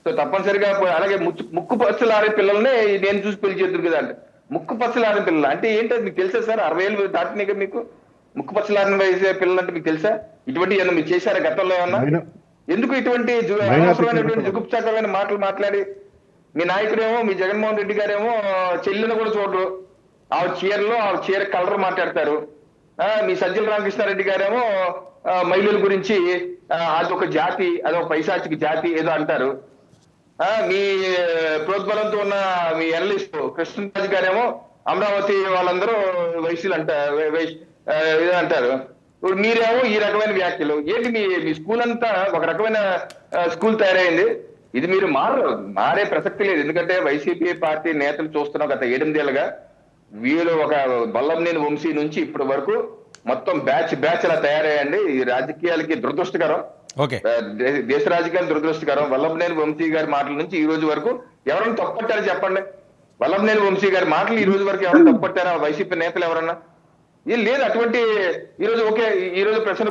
So తప్పనిసరిగా అలాగే ముక్కు పచ్చలారే పిల్లల్ని నేను చూసి పెళ్లి చేద్దరు కదా అంటే ముక్కు పచ్చలారిన పిల్లలు అంటే ఏంటో మీకు తెలుసా సార్? 60 ఏళ్ళు దాటినాక మీకు ముక్కు పచ్చలారిన వయసు పిల్లలు అంటే మీకు తెలుసా? ఇటువంటి ఏమన్నా మీరు చేశారా గతంలో ఏమన్నా? ఎందుకు ఇటువంటి అనవసరమైనటువంటి జుగుప్సాకరమైన మాటలు మాట్లాడి మీ నాయకుడేమో మీ జగన్మోహన్ రెడ్డి గారేమో చెల్లిని కూడా చూడరు, ఆవిడ చీర కలర్ మాట్లాడతారు. మీ సజ్జల రామకృష్ణారెడ్డి గారేమో మహిళల గురించి అదొక జాతి, అదొక పైశాచిక జాతి ఏదో అంటారు. మీ ప్రోద్బలంతో ఉన్న మీ ఎనలిస్ట్ కృష్ణరాజు గారేమో అమరావతి వాళ్ళందరూ వైశ్యులు అంటారు. ఇప్పుడు మీరేమో ఈ రకమైన వ్యాఖ్యలు ఏంటి? మీ స్కూల్ అంతా ఒక రకమైన స్కూల్ తయారైంది. ఇది మీరు మారే ప్రసక్తి లేదు. ఎందుకంటే వైసీపీ పార్టీ నేతలు చూస్తున్నాం గత 8 ఏళ్ళుగా వీళ్ళు ఒక వల్లభనేని వంశీ నుంచి ఇప్పటి వరకు మొత్తం బ్యాచ్ అలా తయారయ్యండి. ఈ రాజకీయాలకి దురదృష్టకరం, దేశ రాజకీయాలు దురదృష్టకరం. వల్లభనేని వంశీ గారి మాటల నుంచి ఈ రోజు వరకు ఎవరైనా తప్పట్టారో చెప్పండి. వల్లభనేని వంశీ గారి మాటలు ఈ రోజు వరకు ఎవరైనా తప్పట్టారా? వైసీపీ నేతలు ఎవరన్నా? ఏం లేదు అటువంటి. ఈ రోజు ప్రశ్న